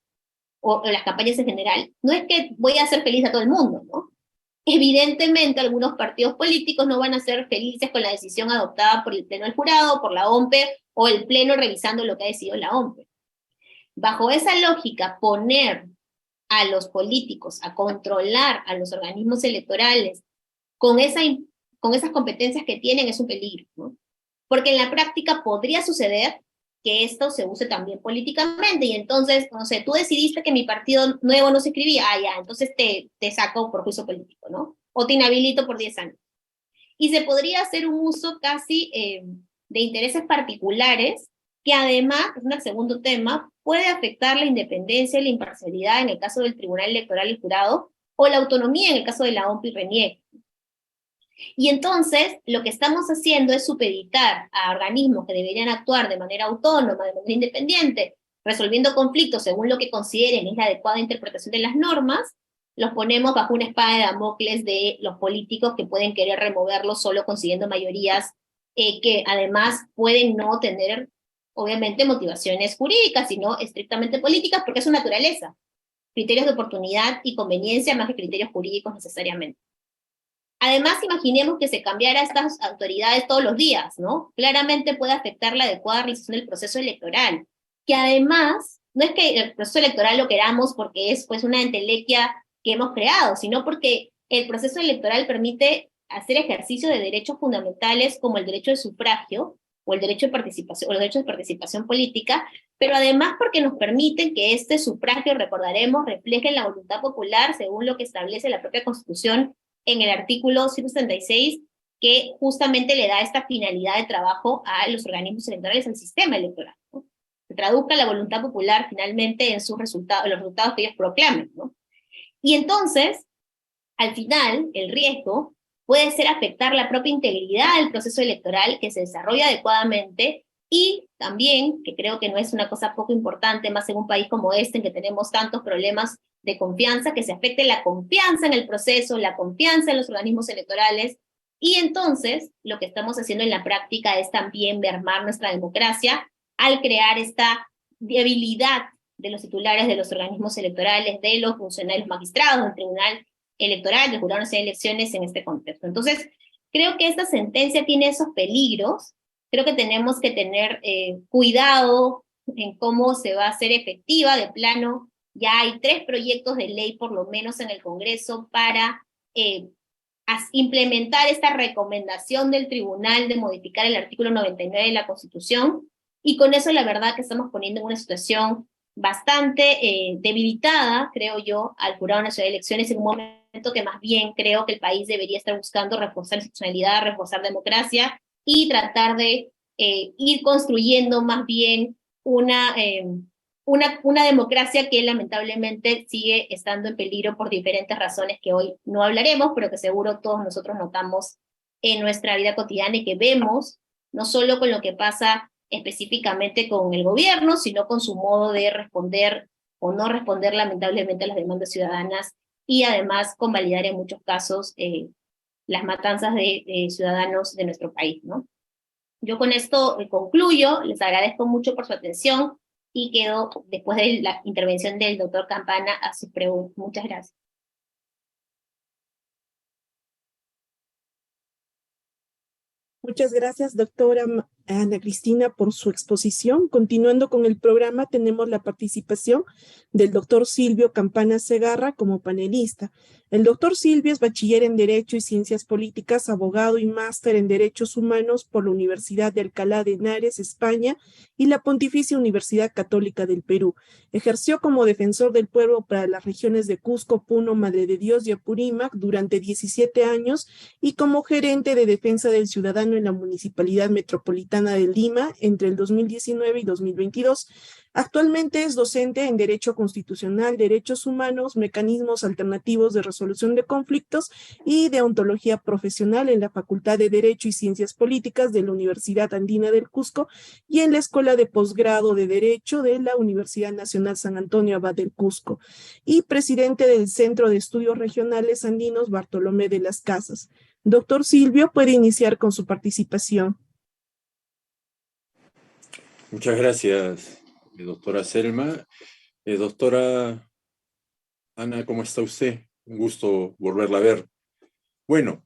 o las campañas en general, no es que voy a hacer feliz a todo el mundo, ¿no? Evidentemente, algunos partidos políticos no van a ser felices con la decisión adoptada por el Pleno del Jurado, por la OMPE, o el Pleno revisando lo que ha decidido la OMPE. Bajo esa lógica, poner a los políticos a controlar a los organismos electorales con esas competencias que tienen es un peligro, ¿no? Porque en la práctica podría suceder que esto se use también políticamente, y entonces, no sé, tú decidiste que mi partido nuevo no se escribía, ya, entonces te saco por juicio político, ¿no? O te inhabilito por 10 años. Y se podría hacer un uso casi de intereses particulares, que además, es un segundo tema, puede afectar la independencia y la imparcialidad en el caso del Tribunal Electoral y Jurado, o la autonomía en el caso de la OMP y RENIEC. Y entonces, lo que estamos haciendo es supeditar a organismos que deberían actuar de manera autónoma, de manera independiente, resolviendo conflictos según lo que consideren es la adecuada interpretación de las normas, los ponemos bajo una espada de Damocles de los políticos que pueden querer removerlos solo consiguiendo mayorías que además pueden no tener, obviamente, motivaciones jurídicas, sino estrictamente políticas, porque es su naturaleza. Criterios de oportunidad y conveniencia más que criterios jurídicos necesariamente. Además, imaginemos que se cambiara estas autoridades todos los días, ¿no? Claramente puede afectar la adecuada realización del proceso electoral, que además, no es que el proceso electoral lo queramos porque es pues una entelequia que hemos creado, sino porque el proceso electoral permite hacer ejercicio de derechos fundamentales como el derecho de sufragio o el derecho de participación, o los derechos de participación política, pero además porque nos permiten que este sufragio, recordaremos, refleje la voluntad popular según lo que establece la propia Constitución en el artículo 176, que justamente le da esta finalidad de trabajo a los organismos electorales, al sistema electoral, ¿no? Se traduzca la voluntad popular finalmente en sus resultados, en los resultados que ellos proclamen, ¿no? Y entonces, al final, el riesgo puede ser afectar la propia integridad del proceso electoral que se desarrolla adecuadamente, y también, que creo que no es una cosa poco importante, más en un país como este, en que tenemos tantos problemas de confianza, que se afecte la confianza en el proceso, la confianza en los organismos electorales, y entonces lo que estamos haciendo en la práctica es también mermar nuestra democracia al crear esta debilidad de los titulares de los organismos electorales, de los funcionarios magistrados del Tribunal Electoral, del Jurado Nacional de Elecciones en este contexto. Entonces, creo que esta sentencia tiene esos peligros. Creo que tenemos que tener cuidado en cómo se va a hacer efectiva. De plano, ya hay 3 proyectos de ley, por lo menos en el Congreso, para implementar esta recomendación del tribunal de modificar el artículo 99 de la Constitución, y con eso la verdad que estamos poniendo en una situación bastante debilitada, creo yo, al Jurado Nacional de Elecciones, en un momento que más bien creo que el país debería estar buscando reforzar institucionalidad, reforzar democracia, y tratar de ir construyendo más bien una una democracia que lamentablemente sigue estando en peligro por diferentes razones que hoy no hablaremos, pero que seguro todos nosotros notamos en nuestra vida cotidiana y que vemos, no solo con lo que pasa específicamente con el gobierno, sino con su modo de responder o no responder lamentablemente a las demandas ciudadanas y además convalidar en muchos casos las matanzas de ciudadanos de nuestro país, ¿no? Yo con esto concluyo, les agradezco mucho por su atención y quedo, después de la intervención del doctor Campana, a sus preguntas. Muchas gracias. Muchas gracias, doctora Ana Cristina, por su exposición. Continuando con el programa, tenemos la participación del doctor Silvio Campana Segarra como panelista. El doctor Silvio es bachiller en Derecho y Ciencias Políticas, abogado y máster en Derechos Humanos por la Universidad de Alcalá de Henares, España, y la Pontificia Universidad Católica del Perú. Ejerció como defensor del pueblo para las regiones de Cusco, Puno, Madre de Dios y Apurímac durante 17 años y como gerente de defensa del ciudadano en la Municipalidad Metropolitana de Lima entre el 2019 y 2022. Actualmente es docente en Derecho Constitucional, Derechos Humanos, Mecanismos Alternativos de Resolución de Conflictos y Deontología Profesional en la Facultad de Derecho y Ciencias Políticas de la Universidad Andina del Cusco y en la Escuela de Posgrado de Derecho de la Universidad Nacional San Antonio Abad del Cusco y presidente del Centro de Estudios Regionales Andinos Bartolomé de las Casas. Doctor Silvio, puede iniciar con su participación. Muchas gracias, doctora Selma. Doctora Ana, ¿cómo está usted? Un gusto volverla a ver. Bueno,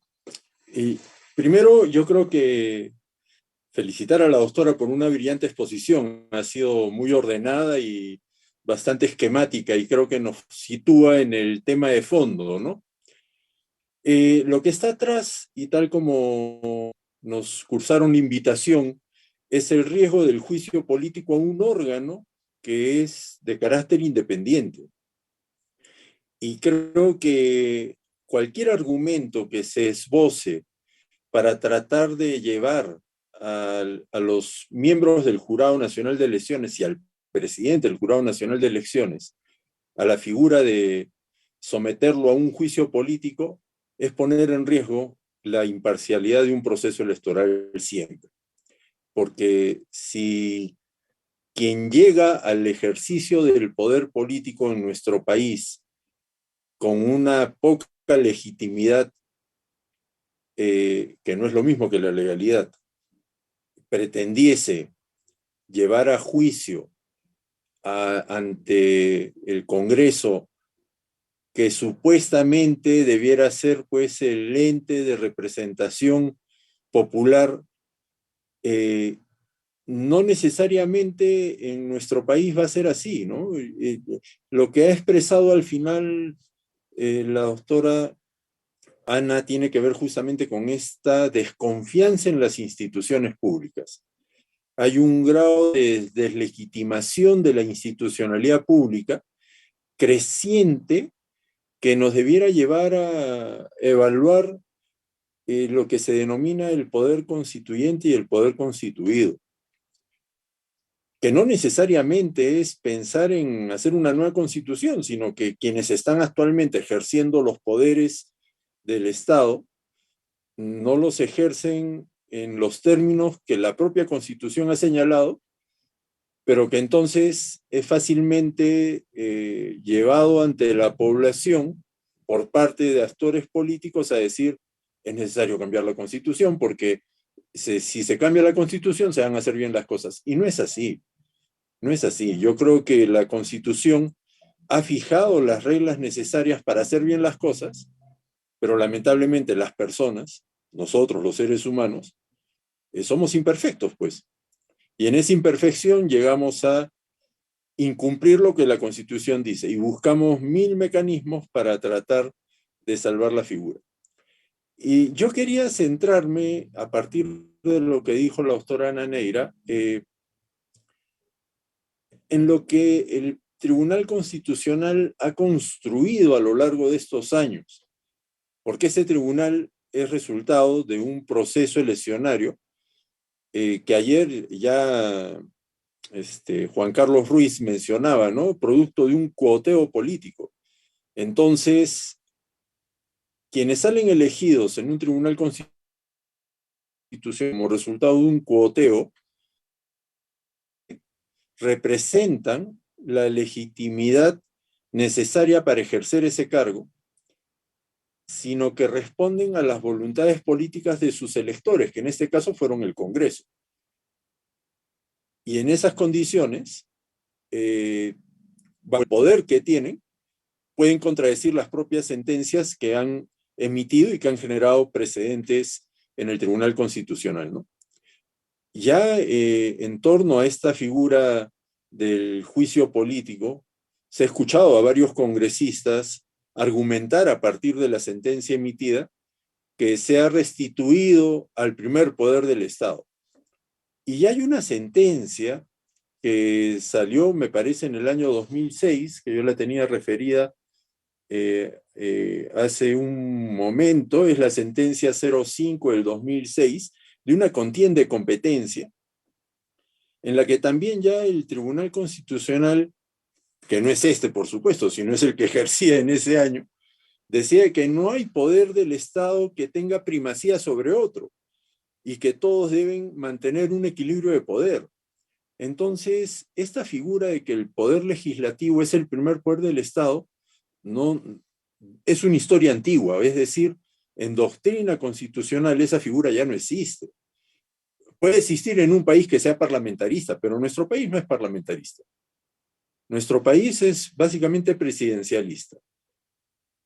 y primero yo creo que felicitar a la doctora por una brillante exposición. Ha sido muy ordenada y bastante esquemática y creo que nos sitúa en el tema de fondo, ¿no? Lo que está atrás, y tal como nos cursaron la invitación, es el riesgo del juicio político a un órgano que es de carácter independiente. Y creo que cualquier argumento que se esboce para tratar de llevar a los miembros del Jurado Nacional de Elecciones y al presidente del Jurado Nacional de Elecciones a la figura de someterlo a un juicio político es poner en riesgo la imparcialidad de un proceso electoral siempre. Porque si quien llega al ejercicio del poder político en nuestro país con una poca legitimidad, que no es lo mismo que la legalidad, pretendiese llevar a juicio ante el Congreso, que supuestamente debiera ser pues el ente de representación popular, no necesariamente en nuestro país va a ser así, ¿no? Lo que ha expresado al final la doctora Ana tiene que ver justamente con esta desconfianza en las instituciones públicas. Hay un grado de deslegitimación de la institucionalidad pública creciente que nos debiera llevar a evaluar lo que se denomina el poder constituyente y el poder constituido, que no necesariamente es pensar en hacer una nueva constitución, sino que quienes están actualmente ejerciendo los poderes del Estado no los ejercen en los términos que la propia Constitución ha señalado, pero que entonces es fácilmente llevado ante la población por parte de actores políticos a decir es necesario cambiar la Constitución porque si se cambia la Constitución se van a hacer bien las cosas. Y no es así, no es así. Yo creo que la Constitución ha fijado las reglas necesarias para hacer bien las cosas, pero lamentablemente las personas, nosotros los seres humanos, somos imperfectos, pues. Y en esa imperfección llegamos a incumplir lo que la Constitución dice y buscamos 1000 mecanismos para tratar de salvar la figura. Y yo quería centrarme, a partir de lo que dijo la doctora Ana Neira, en lo que el Tribunal Constitucional ha construido a lo largo de estos años, porque ese tribunal es resultado de un proceso eleccionario que ayer ya Juan Carlos Ruiz mencionaba, ¿no? Producto de un cuoteo político. Entonces, quienes salen elegidos en un tribunal constitucional como resultado de un cuoteo representan la legitimidad necesaria para ejercer ese cargo, sino que responden a las voluntades políticas de sus electores, que en este caso fueron el Congreso. Y en esas condiciones, bajo el poder que tienen, pueden contradecir las propias sentencias que han emitido y que han generado precedentes en el Tribunal Constitucional, ¿no? Ya en torno a esta figura del juicio político, se ha escuchado a varios congresistas argumentar a partir de la sentencia emitida que se ha restituido al primer poder del Estado. Y ya hay una sentencia que salió, me parece, en el año 2006, que yo la tenía referida hace un momento, es la sentencia 05 del 2006, de una contienda de competencia, en la que también ya el Tribunal Constitucional, que no es este, por supuesto, sino es el que ejercía en ese año, decía que no hay poder del Estado que tenga primacía sobre otro y que todos deben mantener un equilibrio de poder. Entonces, esta figura de que el poder legislativo es el primer poder del Estado, no, es una historia antigua, es decir, en doctrina constitucional esa figura ya no existe. Puede existir en un país que sea parlamentarista, pero nuestro país no es parlamentarista. Nuestro país es básicamente presidencialista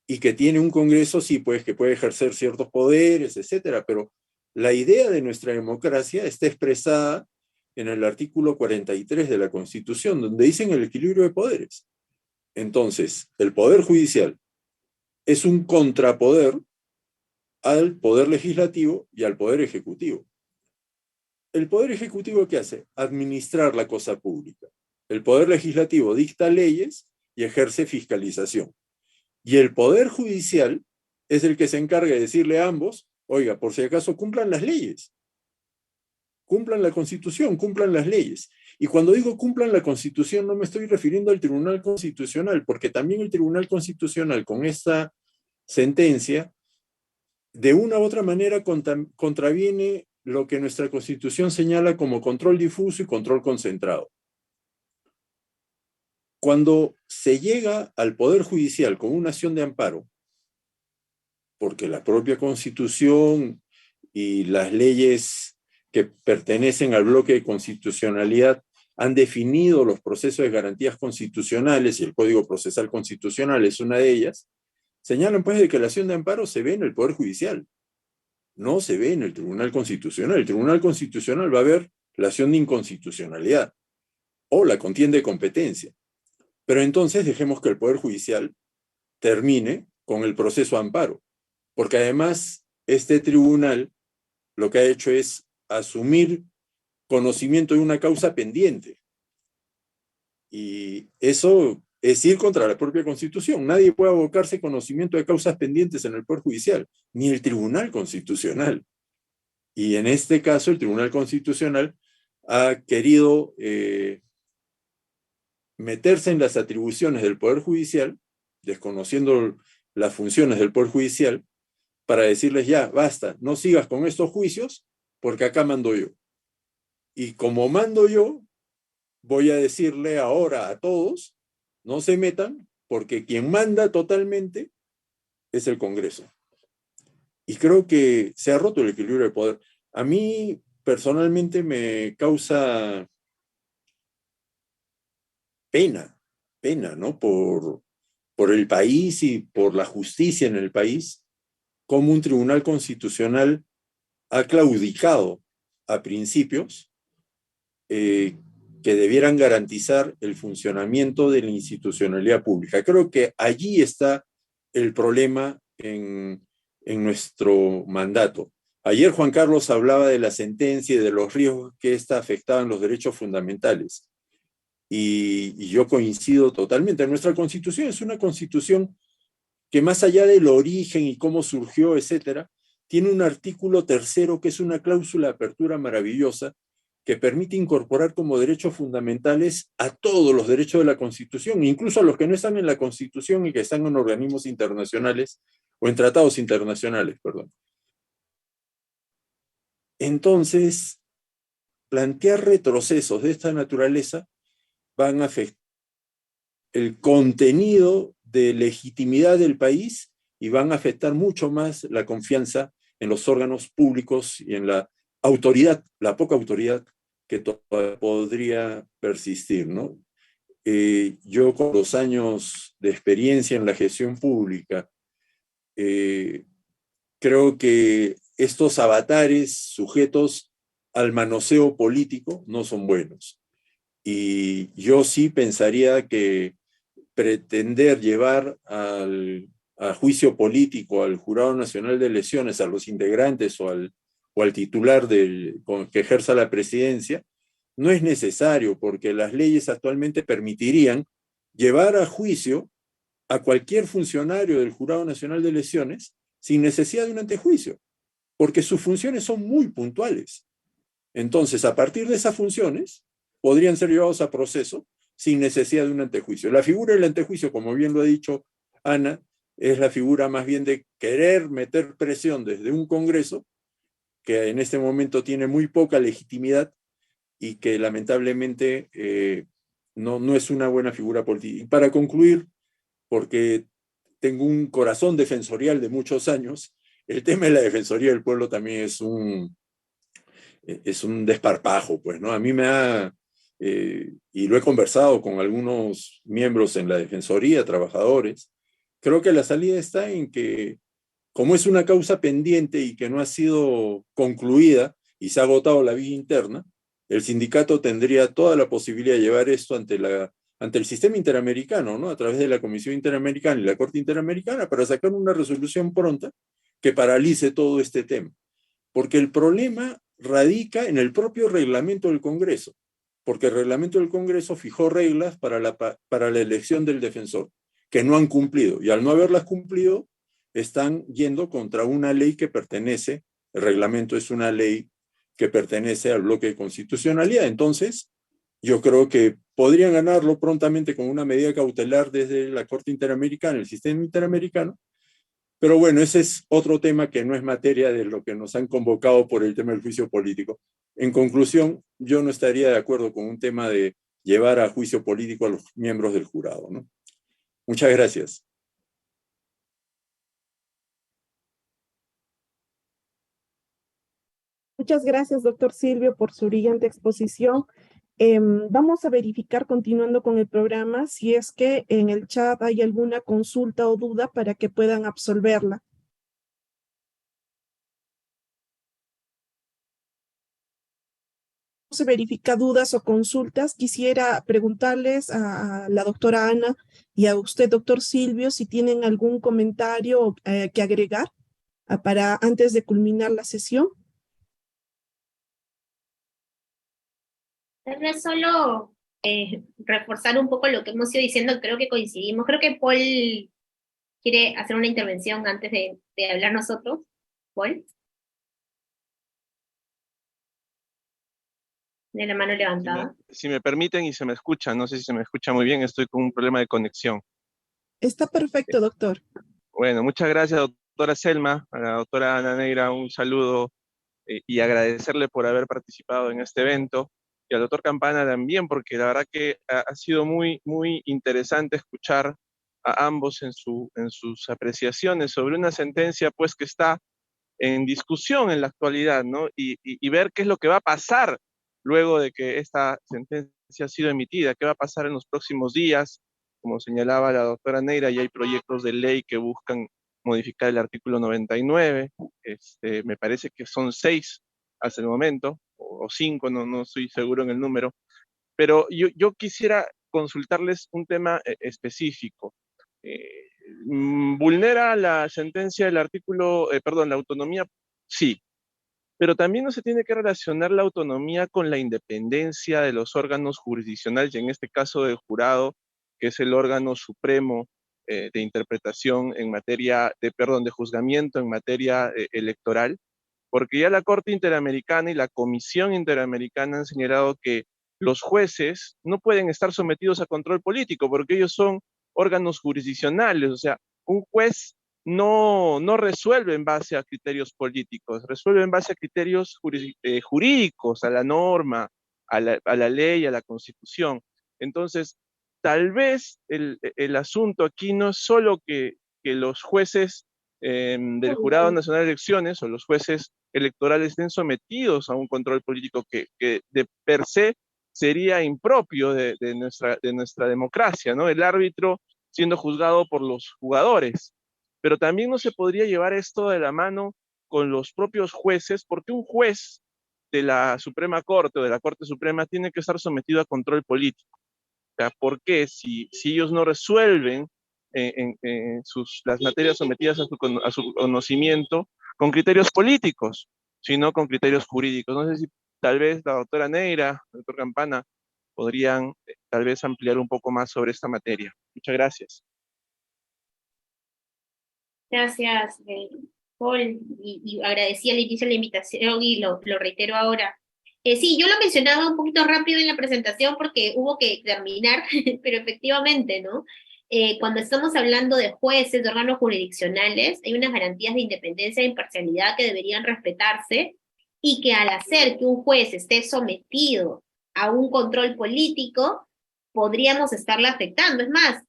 y que tiene un Congreso, sí, pues, que puede ejercer ciertos poderes, etcétera, pero la idea de nuestra democracia está expresada en el artículo 43 de la Constitución, donde dicen el equilibrio de poderes. Entonces, el Poder Judicial es un contrapoder al Poder Legislativo y al Poder Ejecutivo. ¿El Poder Ejecutivo qué hace? Administrar la cosa pública. El Poder Legislativo dicta leyes y ejerce fiscalización. Y el Poder Judicial es el que se encarga de decirle a ambos, oiga, por si acaso cumplan las leyes, cumplan la Constitución, cumplan las leyes. Y cuando digo cumplan la Constitución, no me estoy refiriendo al Tribunal Constitucional, porque también el Tribunal Constitucional con esta sentencia, de una u otra manera contraviene lo que nuestra Constitución señala como control difuso y control concentrado. Cuando se llega al Poder Judicial con una acción de amparo, porque la propia Constitución y las leyes que pertenecen al bloque de constitucionalidad han definido los procesos de garantías constitucionales, y el Código Procesal Constitucional es una de ellas, señalan pues de que la acción de amparo se ve en el Poder Judicial, no se ve en el Tribunal Constitucional. El Tribunal Constitucional va a ver la acción de inconstitucionalidad o la contienda de competencia. Pero entonces dejemos que el Poder Judicial termine con el proceso de amparo, porque además este tribunal lo que ha hecho es asumir conocimiento de una causa pendiente. Y eso es ir contra la propia Constitución. Nadie puede abocarse conocimiento de causas pendientes en el Poder Judicial, ni el Tribunal Constitucional. Y en este caso el Tribunal Constitucional ha querido meterse en las atribuciones del Poder Judicial, desconociendo las funciones del Poder Judicial, para decirles ya, basta, no sigas con estos juicios, porque acá mando yo. Y como mando yo, voy a decirle ahora a todos, no se metan, porque quien manda totalmente es el Congreso. Y creo que se ha roto el equilibrio de poder. A mí, personalmente, me causa pena, ¿no? Por el país y por la justicia en el país, como un tribunal constitucional ha claudicado a principios que debieran garantizar el funcionamiento de la institucionalidad pública. Creo que allí está el problema en nuestro mandato. Ayer Juan Carlos hablaba de la sentencia y de los riesgos que ésta afectaban los derechos fundamentales. Y yo coincido totalmente. Nuestra Constitución es una Constitución que más allá del origen y cómo surgió, etcétera, tiene un artículo tercero que es una cláusula de apertura maravillosa que permite incorporar como derechos fundamentales a todos los derechos de la Constitución, incluso a los que no están en la Constitución y que están en organismos internacionales o en tratados internacionales, perdón. Entonces, plantear retrocesos de esta naturaleza van a afectar el contenido de legitimidad del país y van a afectar mucho más la confianza en los órganos públicos y en la autoridad, la poca autoridad que todavía podría persistir, ¿no? Yo con los años de experiencia en la gestión pública, creo que estos avatares sujetos al manoseo político no son buenos. Y yo sí pensaría que pretender llevar a juicio político al Jurado Nacional de Elecciones, a los integrantes o al titular que ejerza la presidencia, no es necesario, porque las leyes actualmente permitirían llevar a juicio a cualquier funcionario del Jurado Nacional de Elecciones sin necesidad de un antejuicio, porque sus funciones son muy puntuales. Entonces, a partir de esas funciones, podrían ser llevados a proceso sin necesidad de un antejuicio. La figura del antejuicio, como bien lo ha dicho Ana, es la figura más bien de querer meter presión desde un Congreso que en este momento tiene muy poca legitimidad y que lamentablemente no es una buena figura política. Y para concluir, porque tengo un corazón defensorial de muchos años, el tema de la Defensoría del Pueblo también es un desparpajo, pues, ¿no? A mí me ha, y lo he conversado con algunos miembros en la Defensoría, trabajadores, creo que la salida está en que, como es una causa pendiente y que no ha sido concluida y se ha agotado la vía interna, el sindicato tendría toda la posibilidad de llevar esto ante el sistema interamericano, ¿no? A través de la Comisión Interamericana y la Corte Interamericana para sacar una resolución pronta que paralice todo este tema. Porque el problema radica en el propio reglamento del Congreso, porque el reglamento del Congreso fijó reglas para la elección del defensor, que no han cumplido, y al no haberlas cumplido, están yendo contra una ley que pertenece, el reglamento es una ley que pertenece al bloque de constitucionalidad. Entonces, yo creo que podrían ganarlo prontamente con una medida cautelar desde la Corte Interamericana, el sistema interamericano. Pero bueno, ese es otro tema que no es materia de lo que nos han convocado por el tema del juicio político. En conclusión, yo no estaría de acuerdo con un tema de llevar a juicio político a los miembros del jurado, ¿no? Muchas gracias. Muchas gracias, doctor Silvio, por su brillante exposición. Vamos a verificar, continuando con el programa, si es que en el chat hay alguna consulta o duda para que puedan absolverla. Se verifica dudas o consultas. Quisiera preguntarles a la doctora Ana y a usted, doctor Silvio, si tienen algún comentario que agregar para antes de culminar la sesión. Tal vez solo reforzar un poco lo que hemos ido diciendo, creo que coincidimos. Creo que Paul quiere hacer una intervención antes de hablar nosotros. Paul. De la mano levantada. Si me permiten y se me escucha, no sé si se me escucha muy bien, estoy con un problema de conexión. Está perfecto, doctor. Bueno, muchas gracias, doctora Selma, a la doctora Ana Neira, un saludo y agradecerle por haber participado en este evento, y al doctor Campana también, porque la verdad que ha sido muy, muy interesante escuchar a ambos en sus apreciaciones sobre una sentencia pues que está en discusión en la actualidad, ¿no? Y ver qué es lo que va a pasar luego de que esta sentencia ha sido emitida, qué va a pasar en los próximos días. Como señalaba la doctora Neira, ya hay proyectos de ley que buscan modificar el artículo 99, me parece que son 6 hasta el momento, o 5, no estoy seguro en el número, pero yo quisiera consultarles un tema específico. ¿Vulnera la sentencia del artículo, perdón, la autonomía? Sí, pero también no se tiene que relacionar la autonomía con la independencia de los órganos jurisdiccionales, y en este caso del jurado, que es el órgano supremo de interpretación en materia de, perdón, de juzgamiento en materia electoral. porque ya la Corte Interamericana y la Comisión Interamericana han señalado que los jueces no pueden estar sometidos a control político, porque ellos son órganos jurisdiccionales, o sea, un juez no resuelve en base a criterios políticos, resuelve en base a criterios jurídicos, a la norma, a la ley, a la Constitución. Entonces, tal vez el asunto aquí no es solo que los jueces del Jurado Nacional de Elecciones o los jueces electorales estén sometidos a un control político que de per se sería impropio de nuestra democracia, ¿no? El árbitro siendo juzgado por los jugadores. Pero también no se podría llevar esto de la mano con los propios jueces, porque un juez de la Suprema Corte o de la Corte Suprema tiene que estar sometido a control político. O sea, ¿por qué? Si ellos no resuelven las materias sometidas a su conocimiento con criterios políticos, sino con criterios jurídicos. No sé si tal vez la doctora Neira, el doctor Campana, podrían tal vez ampliar un poco más sobre esta materia. Muchas gracias. Gracias, Paul, y agradecí al inicio la invitación y lo reitero ahora. Sí, yo lo mencionaba un poquito rápido en la presentación porque hubo que terminar, pero efectivamente, ¿no? Cuando estamos hablando de jueces, de órganos jurisdiccionales, hay unas garantías de independencia e imparcialidad que deberían respetarse y que al hacer que un juez esté sometido a un control político, podríamos estarla afectando. Es más,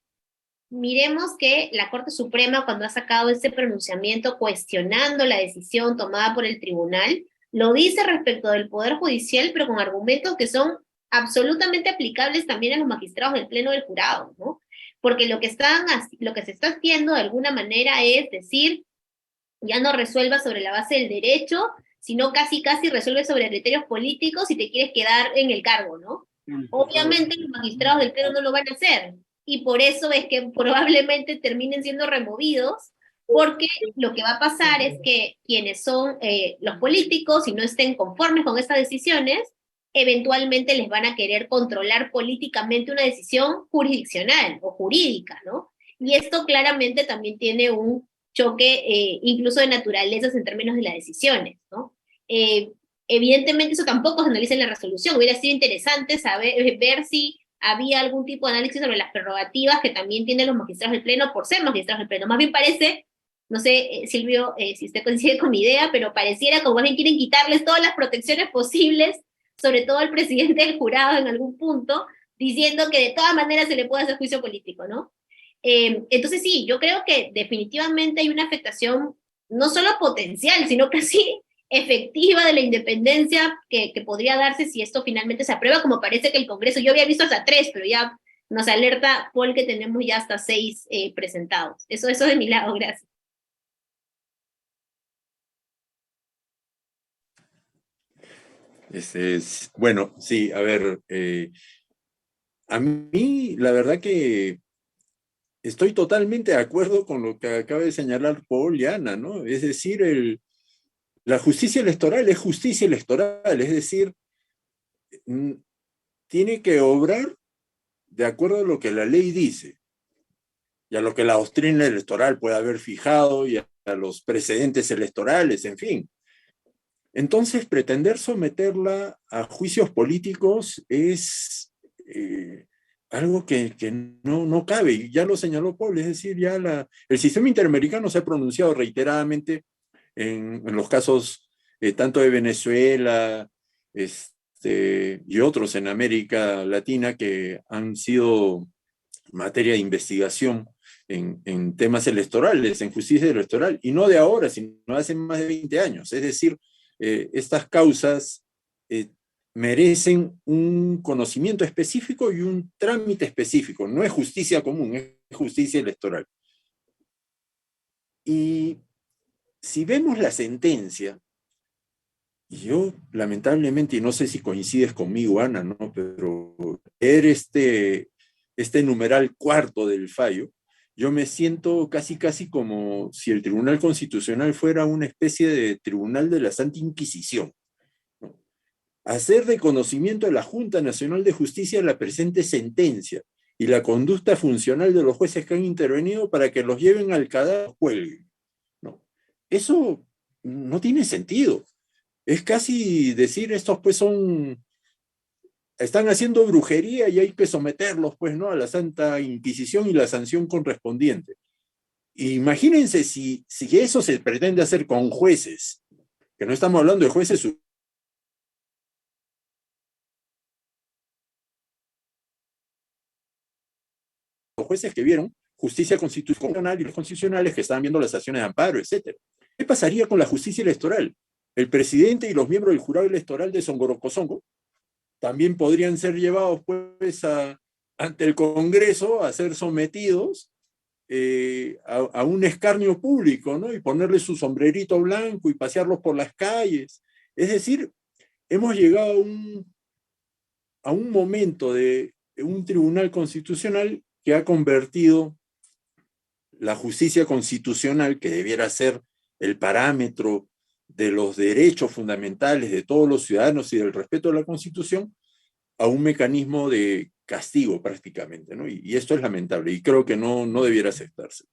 miremos que la Corte Suprema, cuando ha sacado este pronunciamiento cuestionando la decisión tomada por el tribunal, lo dice respecto del Poder Judicial, pero con argumentos que son absolutamente aplicables también a los magistrados del Pleno del Jurado, ¿no? Porque lo que se está haciendo de alguna manera es decir, ya no resuelva sobre la base del derecho, sino casi resuelve sobre criterios políticos y te quieres quedar en el cargo, ¿no? Obviamente los magistrados del Pleno no lo van a hacer, y por eso es que probablemente terminen siendo removidos, porque lo que va a pasar es que quienes son los políticos y no estén conformes con estas decisiones, eventualmente les van a querer controlar políticamente una decisión jurisdiccional o jurídica, ¿no? Y esto claramente también tiene un choque incluso de naturalezas en términos de las decisiones, ¿no? Evidentemente eso tampoco se analiza en la resolución. Hubiera sido interesante ver si había algún tipo de análisis sobre las prerrogativas que también tienen los magistrados del Pleno por ser magistrados del Pleno. Más bien parece, no sé, Silvio, si usted coincide con mi idea, pero pareciera como más bien quieren quitarles todas las protecciones posibles, sobre todo al presidente del jurado en algún punto, diciendo que de todas maneras se le puede hacer juicio político, ¿no? Entonces sí, yo creo que definitivamente hay una afectación no solo potencial, sino casi efectiva de la independencia que podría darse si esto finalmente se aprueba, como parece que el Congreso, yo había visto hasta 3, pero ya nos alerta Paul que tenemos ya hasta 6 presentados. Eso de mi lado, gracias. Bueno, sí, a ver, a mí la verdad que estoy totalmente de acuerdo con lo que acaba de señalar Paul y Ana, ¿no? Es decir, la justicia electoral es justicia electoral, es decir, tiene que obrar de acuerdo a lo que la ley dice y a lo que la doctrina electoral puede haber fijado y a los precedentes electorales, en fin. Entonces, pretender someterla a juicios políticos es algo que no cabe, y ya lo señaló Paul, es decir, ya el sistema interamericano se ha pronunciado reiteradamente en los casos tanto de Venezuela y otros en América Latina que han sido materia de investigación en temas electorales, en justicia electoral, y no de ahora, sino hace más de 20 años. Es decir, estas causas merecen un conocimiento específico y un trámite específico. No es justicia común, es justicia electoral. Y si vemos la sentencia, yo lamentablemente, y no sé si coincides conmigo, Ana, ¿no? Pero leer este numeral cuarto del fallo, yo me siento casi como si el Tribunal Constitucional fuera una especie de tribunal de la Santa Inquisición, ¿no? Hacer de conocimiento de la Junta Nacional de Justicia la presente sentencia y la conducta funcional de los jueces que han intervenido para que los lleven al cadáver o cuelguen, ¿no? Eso no tiene sentido. Es casi decir, estos pues están haciendo brujería y hay que someterlos pues, ¿no?, a la Santa Inquisición y la sanción correspondiente. Imagínense si eso se pretende hacer con jueces, que no estamos hablando de jueces, los jueces que vieron justicia constitucional y los constitucionales que estaban viendo las acciones de amparo, etc. ¿Qué pasaría con la justicia electoral? El presidente y los miembros del jurado electoral de Songorocosongo también podrían ser llevados pues ante el Congreso a ser sometidos a un escarnio público, ¿no? Y ponerle su sombrerito blanco y pasearlos por las calles. Es decir, hemos llegado a un momento de un tribunal constitucional que ha convertido la justicia constitucional, que debiera ser el parámetro de los derechos fundamentales de todos los ciudadanos y del respeto a la Constitución, a un mecanismo de castigo prácticamente, ¿no? Y esto es lamentable y creo que no debiera aceptarse.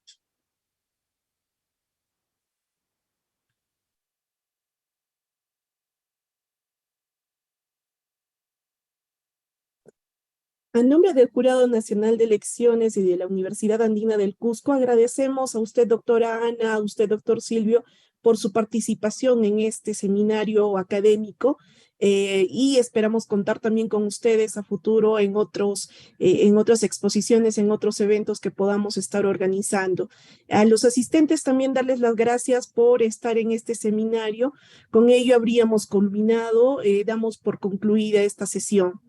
A nombre del Jurado Nacional de Elecciones y de la Universidad Andina del Cusco, agradecemos a usted, doctora Ana, a usted, doctor Silvio, por su participación en este seminario académico y esperamos contar también con ustedes a futuro en otras exposiciones, en otros eventos que podamos estar organizando. A los asistentes también darles las gracias por estar en este seminario. Con ello habríamos culminado, damos por concluida esta sesión.